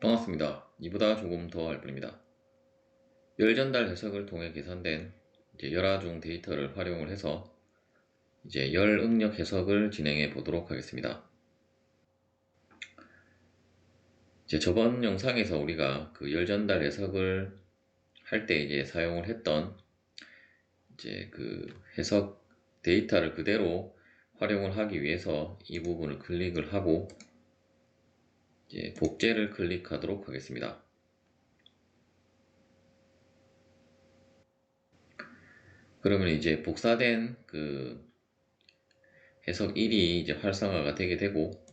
반갑습니다. 이보다 조금 더 할 뿐입니다. 열 전달 해석을 통해 계산된 열화중 데이터를 활용을 해서 열 응력 해석을 진행해 보도록 하겠습니다. 저번 영상에서 우리가 그 열 전달 해석을 할 때 사용을 했던 그 해석 데이터를 그대로 활용을 하기 위해서 이 부분을 클릭을 하고 복제를 클릭하도록 하겠습니다. 그러면 복사된 그 해석 1이 활성화가 되게 되고,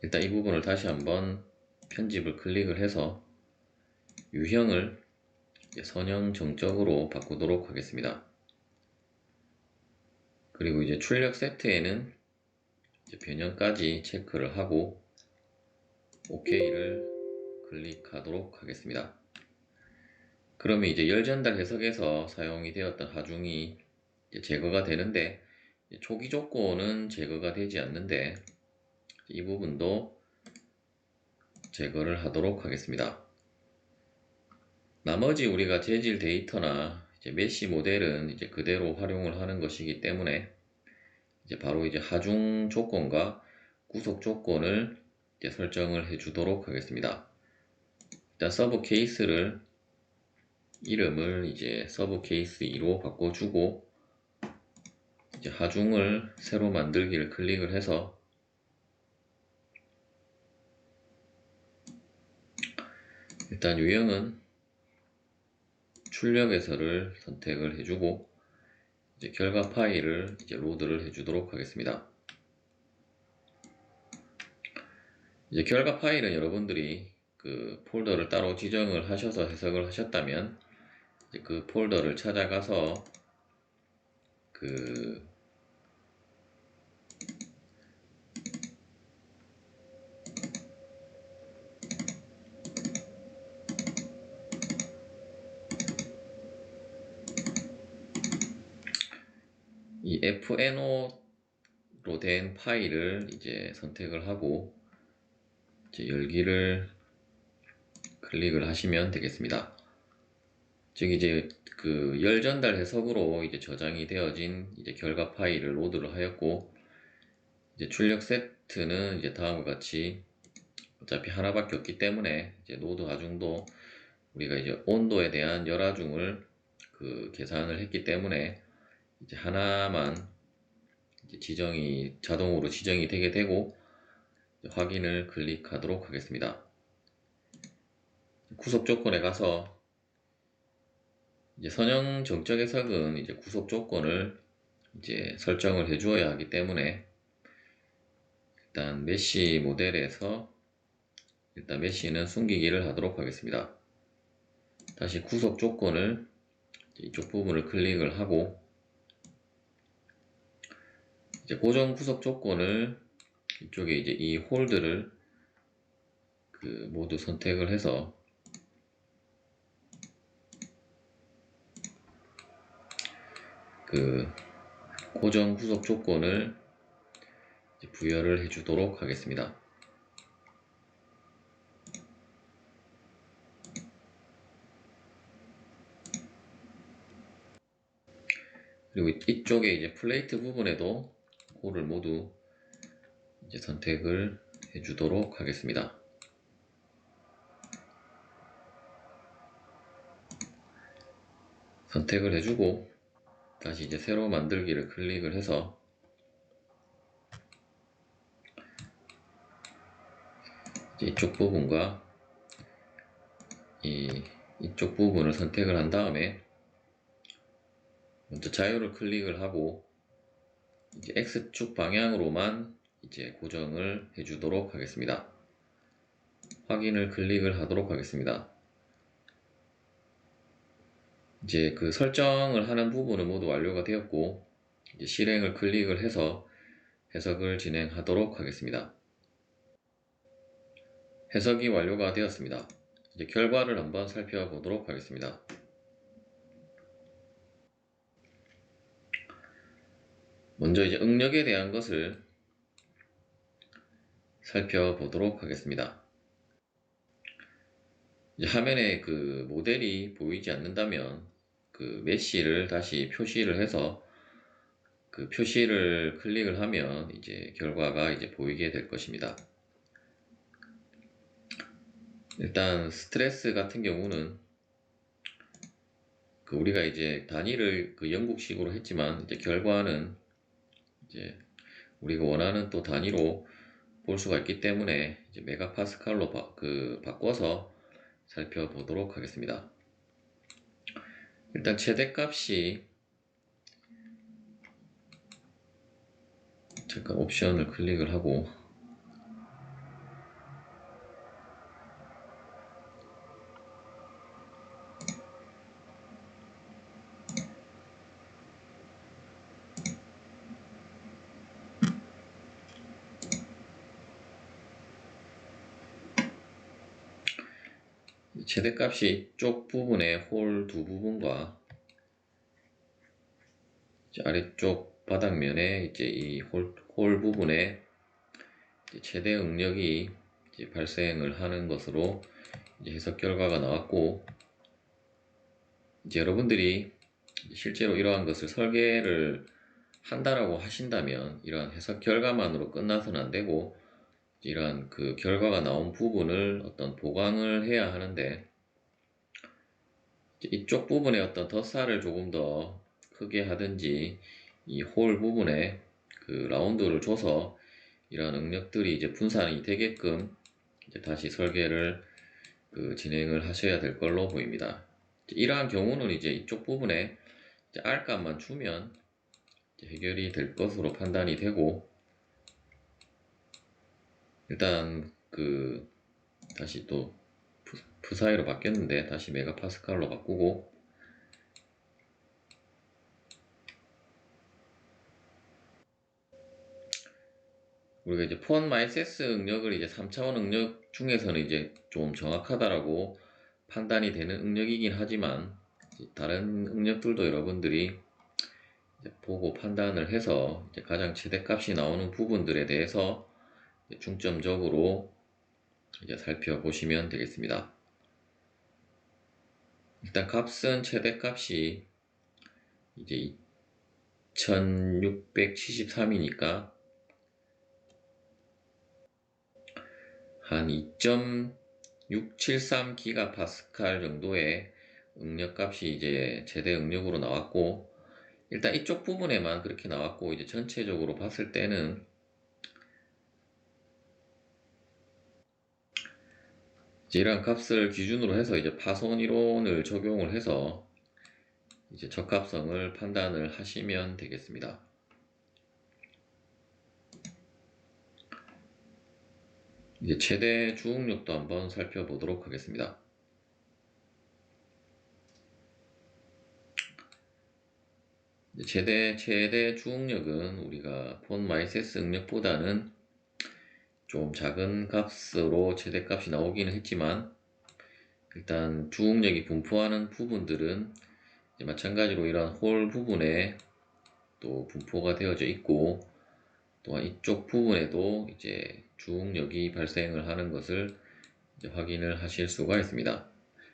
일단 이 부분을 다시 한번 편집을 클릭을 해서 유형을 선형 정적으로 바꾸도록 하겠습니다. 그리고 출력 세트에는 변형까지 체크를 하고 OK를 클릭하도록 하겠습니다. 그러면 열 전달 해석에서 사용이 되었던 하중이 제거가 되는데, 초기 조건은 제거가 되지 않는데 이 부분도 제거를 하도록 하겠습니다. 나머지 우리가 재질 데이터나 메쉬 모델은 그대로 활용을 하는 것이기 때문에 바로 하중 조건과 구속 조건을 설정을 해 주도록 하겠습니다. 일단 서브 케이스를 이름을 서브 케이스 2로 바꿔주고 하중을 새로 만들기를 클릭을 해서 일단 유형은 출력에서를 선택을 해주고 결과 파일을 로드를 해주도록 하겠습니다. 결과 파일은 여러분들이 그 폴더를 따로 지정을 하셔서 해석을 하셨다면 그 폴더를 찾아가서 이 fno로 된 파일을 선택을 하고 열기를 클릭을 하시면 되겠습니다. 즉 그 열 전달 해석으로 저장이 되어진 결과 파일을 로드를 하였고, 출력 세트는 다음과 같이 어차피 하나밖에 없기 때문에 노드 하중도 우리가 온도에 대한 열하중을 계산을 했기 때문에 하나만 자동으로 지정이 되게 되고 확인을 클릭하도록 하겠습니다. 구속 조건에 가서 선형 정적 해석은 구속 조건을 설정을 해 주어야 하기 때문에 일단 메쉬 모델에서 일단 메쉬는 숨기기를 하도록 하겠습니다. 다시 구속 조건을 이쪽 부분을 클릭을 하고 고정 구속 조건을 이쪽에 이 홀드를 모두 선택을 해서 고정 구속 조건을 부여를 해 주도록 하겠습니다. 그리고 이쪽에 플레이트 부분에도 홀을 모두 선택을 해 주도록 하겠습니다. 선택을 해주고 다시 새로 만들기를 클릭을 해서 이쪽 부분과 이쪽 부분을 선택을 한 다음에 먼저 자유를 클릭을 하고 X축 방향으로만 고정을 해 주도록 하겠습니다. 확인을 클릭을 하도록 하겠습니다. 그 설정을 하는 부분은 모두 완료가 되었고 실행을 클릭을 해서 해석을 진행하도록 하겠습니다. 해석이 완료가 되었습니다. 결과를 한번 살펴보도록 하겠습니다. 먼저 응력에 대한 것을 살펴보도록 하겠습니다. 이제 화면에 그 모델이 보이지 않는다면 그 메쉬를 다시 표시를 해서 그 표시를 클릭을 하면 이제 결과가 이제 보이게 될 것입니다. 일단 스트레스 같은 경우는 그 우리가 이제 단위를 그 영국식으로 했지만 이제 결과는 이제 우리가 원하는 또 단위로 볼 수가 있기 때문에 이제 메가파스칼로 바꿔서 살펴보도록 하겠습니다. 일단 최대값이 잠깐 옵션을 클릭을 하고 최대값이 이쪽 부분의 홀 두 부분과 아래쪽 바닥면에 이제 이 홀 부분에 최대 응력이 이제 발생을 하는 것으로 이제 해석 결과가 나왔고, 이제 여러분들이 실제로 이러한 것을 설계를 한다라고 하신다면 이러한 해석 결과만으로 끝나서는 안 되고 이러한 그 결과가 나온 부분을 어떤 보강을 해야 하는데, 이쪽 부분에 어떤 덧살을 조금 더 크게 하든지 이 홀 부분에 그 라운드를 줘서 이러한 응력들이 이제 분산이 되게끔 이제 다시 설계를 그 진행을 하셔야 될 걸로 보입니다. 이러한 경우는 이제 이쪽 부분에 이제 R 값만 주면 이제 해결이 될 것으로 판단이 되고, 일단 그 다시 또 프사이로 바뀌었는데 다시 메가파스칼로 바꾸고, 우리가 이제 폰 마이세스 응력을 이제 3차원 응력 중에서는 이제 좀 정확하다라고 판단이 되는 응력이긴 하지만, 다른 응력들도 여러분들이 이제 보고 판단을 해서 이제 가장 최대값이 나오는 부분들에 대해서 중점적으로 이제 살펴보시면 되겠습니다. 일단 값은 최대값이 이제 2673이니까 한 2.673기가파스칼 정도의 응력값이 이제 최대 응력으로 나왔고, 일단 이쪽 부분에만 그렇게 나왔고, 이제 전체적으로 봤을 때는 이제 이러한 값을 기준으로 해서 이제 파손 이론을 적용을 해서 이제 적합성을 판단을 하시면 되겠습니다. 이제 최대 주응력도 한번 살펴보도록 하겠습니다. 최대 주응력은 우리가 폰 마이세스 응력보다는 좀 작은 값으로 최대값이 나오기는 했지만, 일단 주응력이 분포하는 부분들은 마찬가지로 이런 홀 부분에 또 분포가 되어져 있고, 또한 이쪽 부분에도 이제 주응력이 발생을 하는 것을 이제 확인을 하실 수가 있습니다.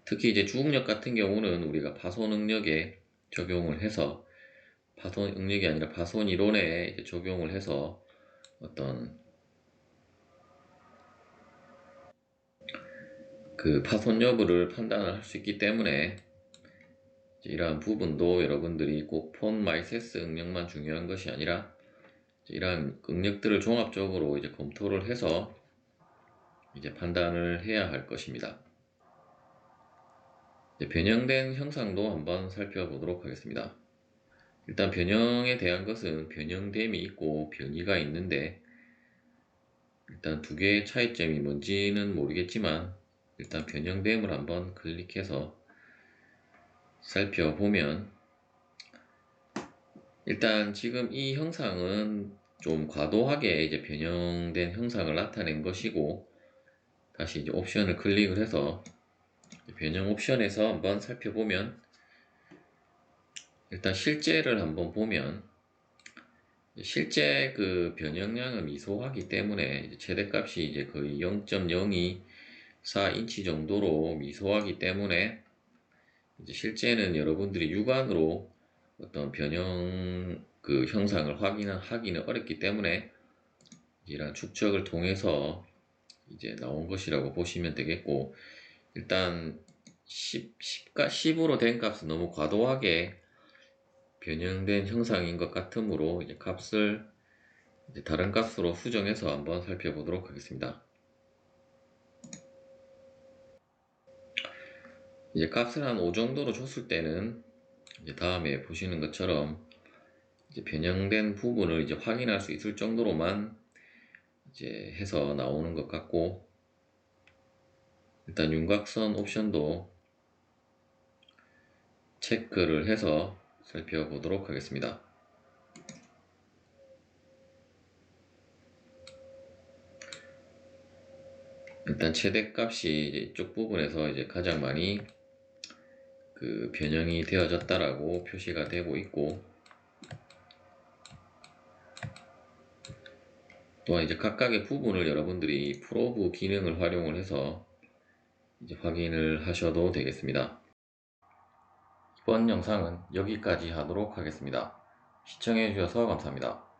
특히 이제 주응력 같은 경우는 우리가 파손 응력에 적용을 해서, 파손 응력이 아니라 파손 이론에 이제 적용을 해서 어떤 그 파손 여부를 판단을 할 수 있기 때문에 이러한 부분도 여러분들이 꼭 폰 마이세스 응력만 중요한 것이 아니라 이러한 응력들을 종합적으로 이제 검토를 해서 이제 판단을 해야 할 것입니다. 변형된 형상도 한번 살펴보도록 하겠습니다. 일단 변형에 대한 것은 변형됨이 있고 변이가 있는데, 일단 두 개의 차이점이 뭔지는 모르겠지만 일단 변형됨을 한번 클릭해서 살펴보면, 일단 지금 이 형상은 좀 과도하게 이제 변형된 형상을 나타낸 것이고, 다시 이제 옵션을 클릭을 해서 변형 옵션에서 한번 살펴보면, 일단 실제를 한번 보면 실제 그 변형량은 미소하기 때문에 최대값이 이제 거의 0.02 4인치 정도로 미소하기 때문에 이제 실제는 여러분들이 육안으로 어떤 변형 그 형상을 확인하기는 어렵기 때문에 이런 축적을 통해서 이제 나온 것이라고 보시면 되겠고, 일단 10으로 된 값은 너무 과도하게 변형된 형상인 것 같으므로 이제 값을 이제 다른 값으로 수정해서 한번 살펴보도록 하겠습니다. 이제 값을 한 5 정도로 줬을 때는 이제 다음에 보시는 것처럼 이제 변형된 부분을 이제 확인할 수 있을 정도로만 이제 해서 나오는 것 같고, 일단 윤곽선 옵션도 체크를 해서 살펴보도록 하겠습니다. 일단 최대값이 이제 이쪽 부분에서 이제 가장 많이 그 변형이 되어졌다라고 표시가 되고 있고, 또한 이제 각각의 부분을 여러분들이 프로브 기능을 활용을 해서 이제 확인을 하셔도 되겠습니다. 이번 영상은 여기까지 하도록 하겠습니다. 시청해 주셔서 감사합니다.